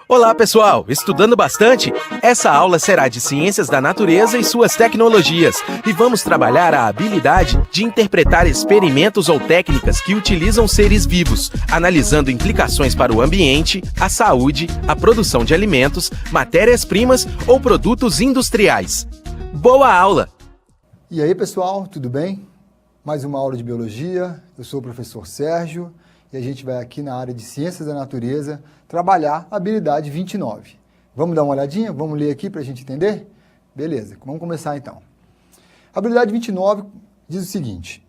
Olá pessoal, estudando bastante? Essa aula será de Ciências da Natureza e suas tecnologias e vamos trabalhar a habilidade de interpretar experimentos ou técnicas que utilizam seres vivos, analisando implicações para o ambiente, a saúde, a produção de alimentos, matérias-primas ou produtos industriais. Boa aula! E aí pessoal, tudo bem? Mais uma aula de Biologia, eu sou o professor Sérgio e a gente vai aqui na área de Ciências da Natureza trabalhar a habilidade 29. Vamos dar uma olhadinha? Vamos ler aqui para a gente entender? Beleza, vamos começar então. A habilidade 29 diz o seguinte: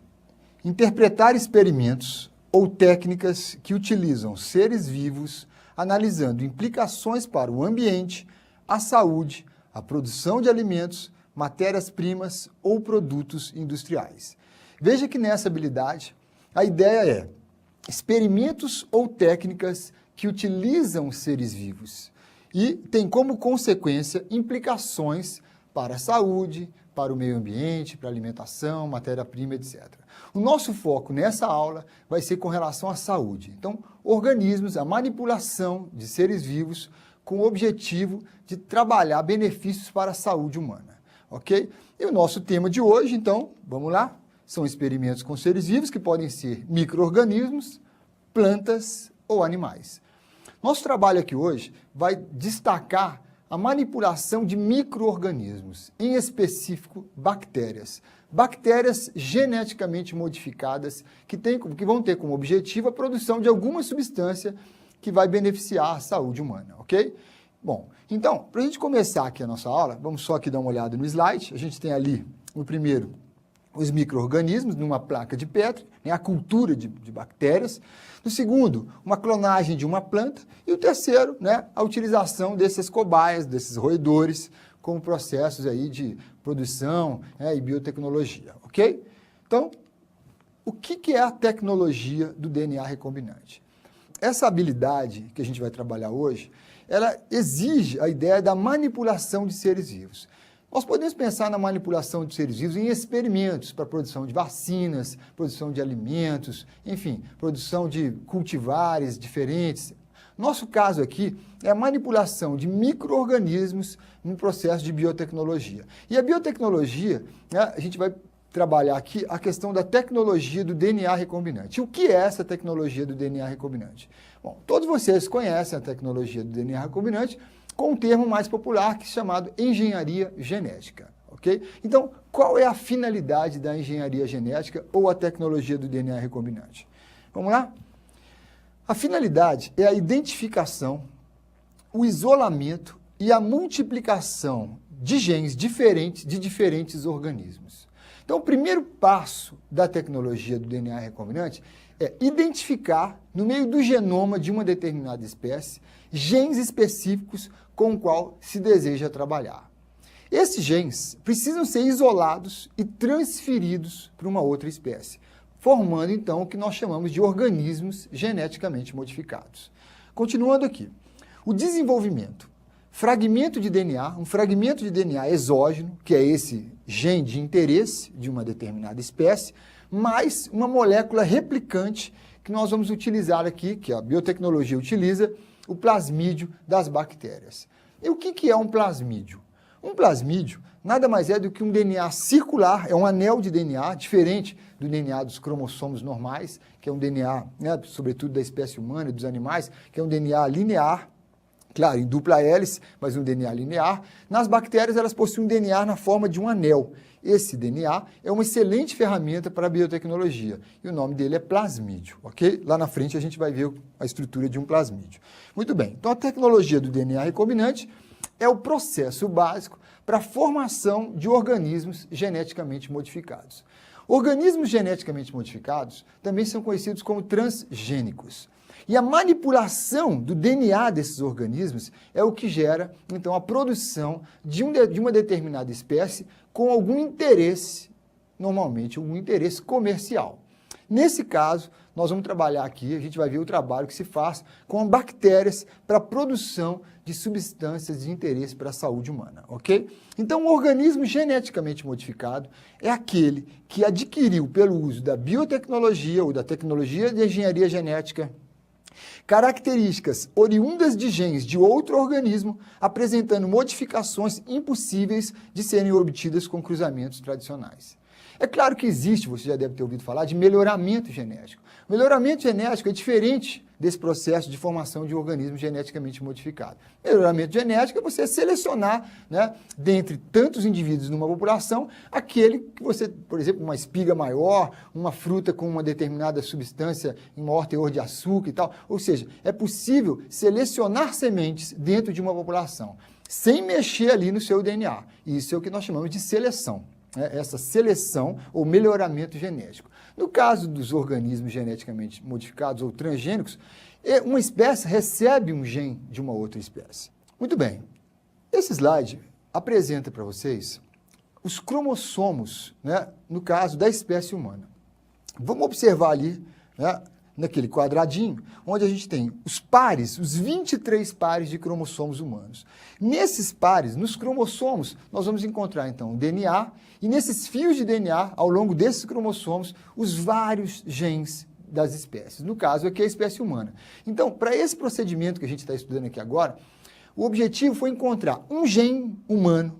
interpretar experimentos ou técnicas que utilizam seres vivos analisando implicações para o ambiente, a saúde, a produção de alimentos, matérias-primas ou produtos industriais. Veja que nessa habilidade a ideia é experimentos ou técnicas que utilizam seres vivos e tem como consequência implicações para a saúde, para o meio ambiente, para a alimentação, matéria-prima, etc. O nosso foco nessa aula vai ser com relação à saúde. Então, organismos, a manipulação de seres vivos com o objetivo de trabalhar benefícios para a saúde humana, ok? E o nosso tema de hoje, então, vamos lá? São experimentos com seres vivos que podem ser micro-organismos, plantas ou animais. Nosso trabalho aqui hoje vai destacar a manipulação de micro-organismos, em específico bactérias. Bactérias geneticamente modificadas que vão ter como objetivo a produção de alguma substância que vai beneficiar a saúde humana, ok? Bom, então, para a gente começar aqui a nossa aula, vamos só aqui dar uma olhada no slide. A gente tem ali, no primeiro, os micro-organismos numa placa de Petri, né, a cultura de bactérias. No segundo, uma clonagem de uma planta. E o terceiro, né, a utilização desses cobaias, desses roedores, como processos aí de produção, né, e biotecnologia, ok? Então, o que é a tecnologia do DNA recombinante? Essa habilidade que a gente vai trabalhar hoje, ela exige a ideia da manipulação de seres vivos. Nós podemos pensar na manipulação de seres vivos em experimentos para produção de vacinas, produção de alimentos, enfim, produção de cultivares diferentes. Nosso caso aqui é a manipulação de micro-organismos no processo de biotecnologia. E a biotecnologia, né, a gente vai trabalhar aqui a questão da tecnologia do DNA recombinante. O que é essa tecnologia do DNA recombinante? Bom, todos vocês conhecem a tecnologia do DNA recombinante com um termo mais popular que é chamado engenharia genética, ok? Então, qual é a finalidade da engenharia genética ou a tecnologia do DNA recombinante? Vamos lá? A finalidade é a identificação, o isolamento e a multiplicação de genes diferentes de diferentes organismos. Então, o primeiro passo da tecnologia do DNA recombinante é identificar, no meio do genoma de uma determinada espécie, genes específicos com o qual se deseja trabalhar. Esses genes precisam ser isolados e transferidos para uma outra espécie, formando, então, o que nós chamamos de organismos geneticamente modificados. Continuando aqui, o desenvolvimento. Fragmento de DNA, um fragmento de DNA exógeno, que é esse gene de interesse de uma determinada espécie, mais uma molécula replicante que nós vamos utilizar aqui, que a biotecnologia utiliza, o plasmídio das bactérias. E o que é um plasmídio? Um plasmídio nada mais é do que um DNA circular, é um anel de DNA, diferente do DNA dos cromossomos normais, que é um DNA, né, sobretudo da espécie humana e dos animais, que é um DNA linear, claro, em dupla hélice, mas um DNA linear. Nas bactérias, elas possuem um DNA na forma de um anel. Esse DNA é uma excelente ferramenta para a biotecnologia e o nome dele é plasmídio, ok? Lá na frente a gente vai ver a estrutura de um plasmídio. Muito bem, então a tecnologia do DNA recombinante é o processo básico para a formação de organismos geneticamente modificados. Organismos geneticamente modificados também são conhecidos como transgênicos. E a manipulação do DNA desses organismos é o que gera, então, a produção de uma determinada espécie com algum interesse, normalmente algum interesse comercial. Nesse caso, nós vamos trabalhar aqui, a gente vai ver o trabalho que se faz com bactérias para a produção de substâncias de interesse para a saúde humana, ok? Então, o organismo geneticamente modificado é aquele que adquiriu, pelo uso da biotecnologia ou da tecnologia de engenharia genética, Características oriundas de genes de outro organismo, apresentando modificações impossíveis de serem obtidas com cruzamentos tradicionais. É claro que existe, você já deve ter ouvido falar, de melhoramento genético. O melhoramento genético é diferente desse processo de formação de organismo geneticamente modificado. Melhoramento genético é você selecionar, né, dentre tantos indivíduos numa população, aquele que você, por exemplo, uma espiga maior, uma fruta com uma determinada substância em maior teor de açúcar e tal. Ou seja, é possível selecionar sementes dentro de uma população, sem mexer ali no seu DNA. Isso é o que nós chamamos de seleção. Essa seleção ou melhoramento genético. No caso dos organismos geneticamente modificados ou transgênicos, uma espécie recebe um gene de uma outra espécie. Muito bem, esse slide apresenta para vocês os cromossomos, né, no caso da espécie humana. Vamos observar ali, né, naquele quadradinho, onde a gente tem os pares, os 23 pares de cromossomos humanos. Nesses pares, nos cromossomos, nós vamos encontrar, então, o DNA, e nesses fios de DNA, ao longo desses cromossomos, os vários genes das espécies. No caso, aqui é a espécie humana. Então, para esse procedimento que a gente está estudando aqui agora, o objetivo foi encontrar um gene humano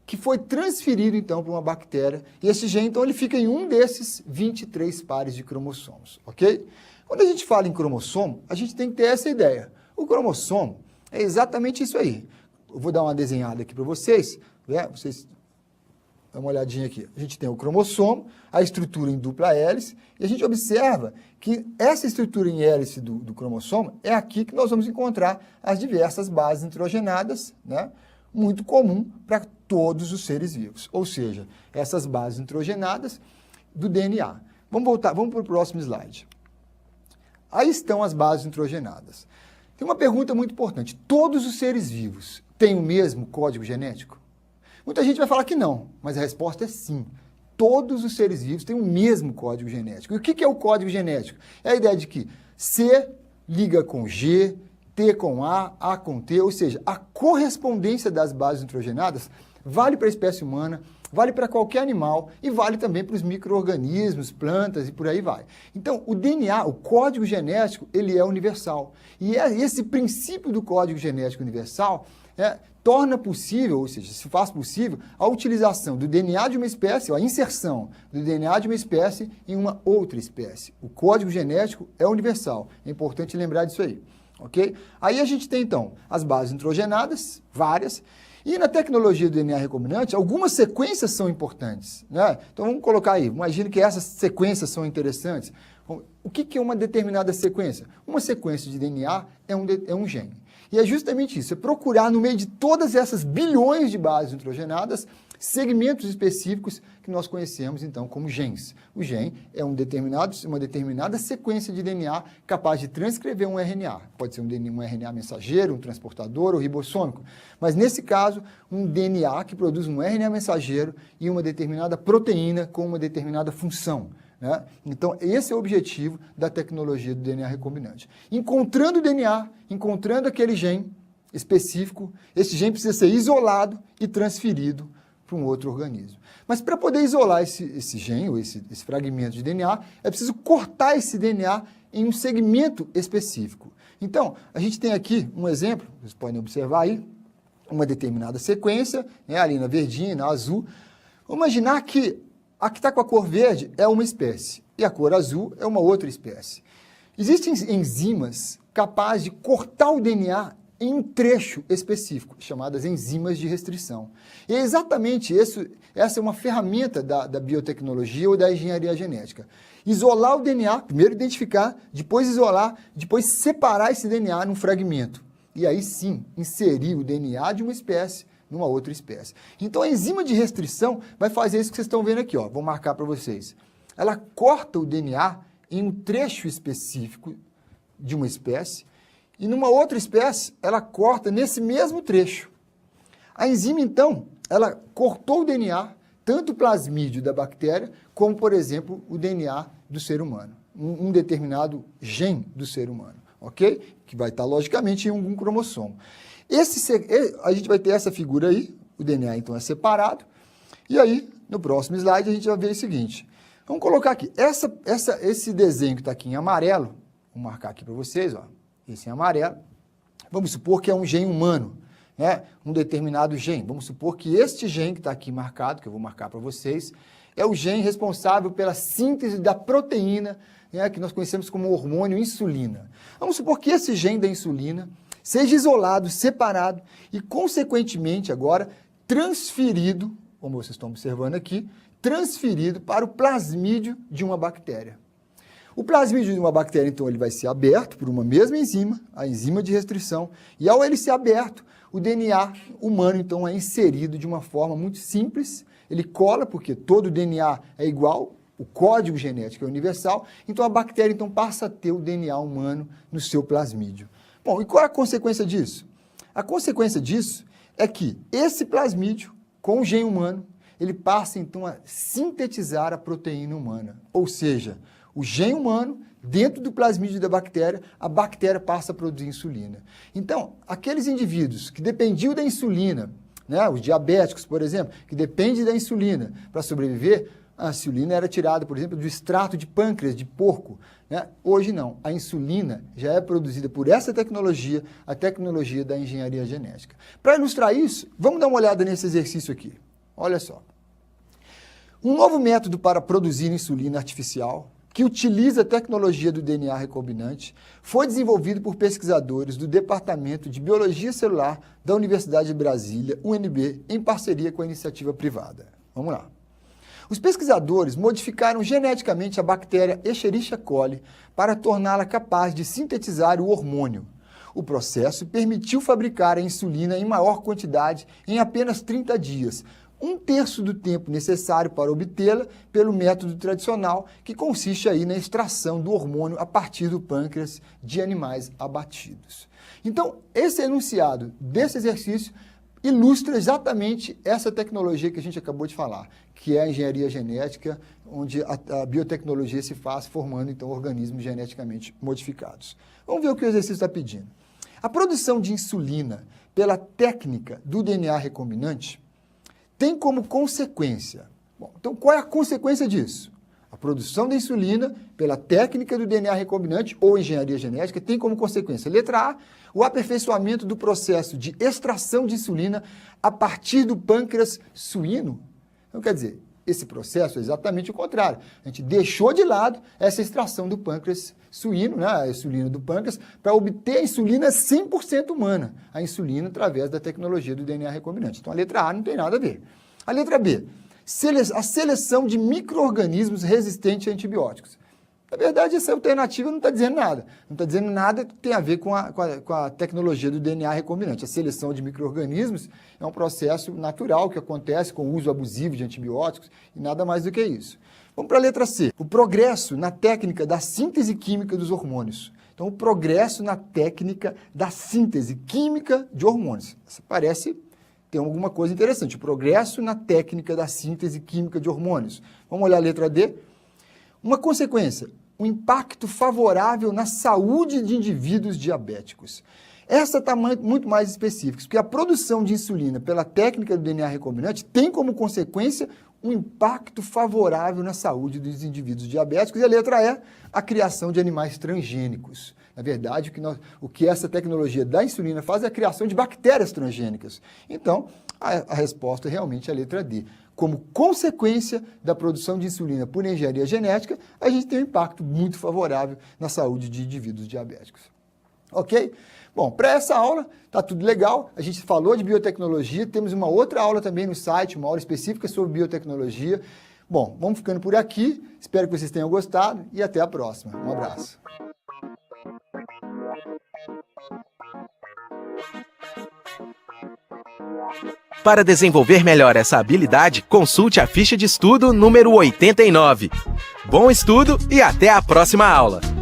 que foi transferido, então, para uma bactéria, e esse gene, então, ele fica em um desses 23 pares de cromossomos, ok? Quando a gente fala em cromossomo, a gente tem que ter essa ideia. O cromossomo é exatamente isso aí. Eu vou dar uma desenhada aqui para vocês, né? Vocês dão uma olhadinha aqui. A gente tem o cromossomo, a estrutura em dupla hélice, e a gente observa que essa estrutura em hélice do cromossomo é aqui que nós vamos encontrar as diversas bases nitrogenadas, né? Muito comum para todos os seres vivos, ou seja, essas bases nitrogenadas do DNA. Vamos para o próximo slide. Aí estão as bases nitrogenadas. Tem uma pergunta muito importante. Todos os seres vivos têm o mesmo código genético? Muita gente vai falar que não, mas a resposta é sim. Todos os seres vivos têm o mesmo código genético. E o que é o código genético? É a ideia de que C liga com G, T com A com T, ou seja, a correspondência das bases nitrogenadas vale para a espécie humana, vale para qualquer animal e vale também para os micro-organismos, plantas e por aí vai. Então, o DNA, o código genético, ele é universal. E esse princípio do código genético universal torna possível, ou seja, se faz possível, a utilização do DNA de uma espécie, a inserção do DNA de uma espécie em uma outra espécie. O código genético é universal. É importante lembrar disso aí. Ok? Aí a gente tem, então, as bases nitrogenadas, várias, e na tecnologia do DNA recombinante, algumas sequências são importantes, né? Então vamos colocar aí, imagine que essas sequências são interessantes. O que é uma determinada sequência? Uma sequência de DNA é um gene. E é justamente isso, é procurar no meio de todas essas bilhões de bases nitrogenadas, segmentos específicos que nós conhecemos, então, como genes. O gene é uma determinada sequência de DNA capaz de transcrever um RNA. Pode ser um RNA mensageiro, um transportador ou ribossômico. Mas, nesse caso, um DNA que produz um RNA mensageiro e uma determinada proteína com uma determinada função. Né? Então, esse é o objetivo da tecnologia do DNA recombinante. Encontrando o DNA, encontrando aquele gene específico, esse gene precisa ser isolado e transferido para um outro organismo. Mas para poder isolar esse gene, ou esse fragmento de DNA, é preciso cortar esse DNA em um segmento específico. Então, a gente tem aqui um exemplo, vocês podem observar aí, uma determinada sequência, né, ali na verdinha, na azul. Vamos imaginar que a que está com a cor verde é uma espécie e a cor azul é uma outra espécie. Existem enzimas capazes de cortar o DNA em um trecho específico, chamadas enzimas de restrição. E é exatamente essa é uma ferramenta da biotecnologia ou da engenharia genética. Isolar o DNA, primeiro identificar, depois isolar, depois separar esse DNA num fragmento. E aí sim, inserir o DNA de uma espécie numa outra espécie. Então a enzima de restrição vai fazer isso que vocês estão vendo aqui, ó. Vou marcar para vocês. Ela corta o DNA em um trecho específico de uma espécie e numa outra espécie ela corta nesse mesmo trecho. A enzima, então, ela cortou o DNA, tanto o plasmídio da bactéria, como, por exemplo, o DNA do ser humano, um determinado gene do ser humano, ok? Que vai estar, logicamente, em algum cromossomo. A gente vai ter essa figura aí, o DNA então é separado, e aí, no próximo slide, a gente vai ver o seguinte. Vamos colocar aqui, esse desenho que está aqui em amarelo Vou marcar aqui para vocês, ó, esse em amarelo. Vamos supor que é um gene humano, né? Um determinado gene. Vamos supor que este gene que está aqui marcado, que eu vou marcar para vocês, é o gene responsável pela síntese da proteína, né, que nós conhecemos como hormônio insulina. Vamos supor que esse gene da insulina seja isolado, separado e, consequentemente, agora transferido, como vocês estão observando aqui, transferido para o plasmídio de uma bactéria. O plasmídio de uma bactéria, então, ele vai ser aberto por uma mesma enzima, a enzima de restrição, e ao ele ser aberto, o DNA humano, então, é inserido de uma forma muito simples. Ele cola, porque todo o DNA é igual, o código genético é universal, então a bactéria então, passa a ter o DNA humano no seu plasmídio. Bom, e qual é a consequência disso? A consequência disso é que esse plasmídio, com o gene humano, ele passa então a sintetizar a proteína humana, ou seja, o gene humano, dentro do plasmídio da bactéria, a bactéria passa a produzir insulina. Então, aqueles indivíduos que dependiam da insulina, né, os diabéticos, por exemplo, que dependem da insulina para sobreviver, a insulina era tirada, por exemplo, do extrato de pâncreas de porco, né? Hoje não, a insulina já é produzida por essa tecnologia, a tecnologia da engenharia genética. Para ilustrar isso, vamos dar uma olhada nesse exercício aqui. Olha só. Um novo método para produzir insulina artificial, que utiliza a tecnologia do DNA recombinante, foi desenvolvido por pesquisadores do Departamento de Biologia Celular da Universidade de Brasília, UNB, em parceria com a iniciativa privada. Vamos lá. Os pesquisadores modificaram geneticamente a bactéria Escherichia coli para torná-la capaz de sintetizar o hormônio. O processo permitiu fabricar a insulina em maior quantidade em apenas 30 dias, um terço do tempo necessário para obtê-la pelo método tradicional, que consiste aí na extração do hormônio a partir do pâncreas de animais abatidos. Então, esse enunciado desse exercício ilustra exatamente essa tecnologia que a gente acabou de falar, que é a engenharia genética, onde a biotecnologia se faz formando, então, organismos geneticamente modificados. Vamos ver o que o exercício está pedindo. A produção de insulina pela técnica do DNA recombinante tem como consequência... Bom, então, qual é a consequência disso? A produção da insulina pela técnica do DNA recombinante ou engenharia genética tem como consequência, letra A, o aperfeiçoamento do processo de extração de insulina a partir do pâncreas suíno. Então, quer dizer, esse processo é exatamente o contrário. A gente deixou de lado essa extração do pâncreas suíno, né, a insulina do pâncreas, para obter a insulina 100% humana, a insulina através da tecnologia do DNA recombinante. Então, a letra A não tem nada a ver. A letra B, a seleção de micro-organismos resistentes a antibióticos. Na verdade, essa alternativa não está dizendo nada. Não está dizendo nada que tem a ver com a tecnologia do DNA recombinante. A seleção de micro-organismos é um processo natural que acontece com o uso abusivo de antibióticos e nada mais do que isso. Vamos para a letra C. O progresso na técnica da síntese química dos hormônios. Então, o progresso na técnica da síntese química de hormônios. Isso parece ter alguma coisa interessante. O progresso na técnica da síntese química de hormônios. Vamos olhar a letra D. Uma consequência, um impacto favorável na saúde de indivíduos diabéticos. Essa está muito mais específica, porque a produção de insulina pela técnica do DNA recombinante tem como consequência um impacto favorável na saúde dos indivíduos diabéticos. E a letra E, a criação de animais transgênicos. Na verdade, o que essa tecnologia da insulina faz é a criação de bactérias transgênicas. Então, a resposta é realmente a letra D. Como consequência da produção de insulina por engenharia genética, a gente tem um impacto muito favorável na saúde de indivíduos diabéticos. Ok? Bom, para essa aula, está tudo legal. A gente falou de biotecnologia, temos uma outra aula também no site, uma aula específica sobre biotecnologia. Bom, vamos ficando por aqui. Espero que vocês tenham gostado e até a próxima. Um abraço. Para desenvolver melhor essa habilidade, consulte a ficha de estudo número 89. Bom estudo e até a próxima aula!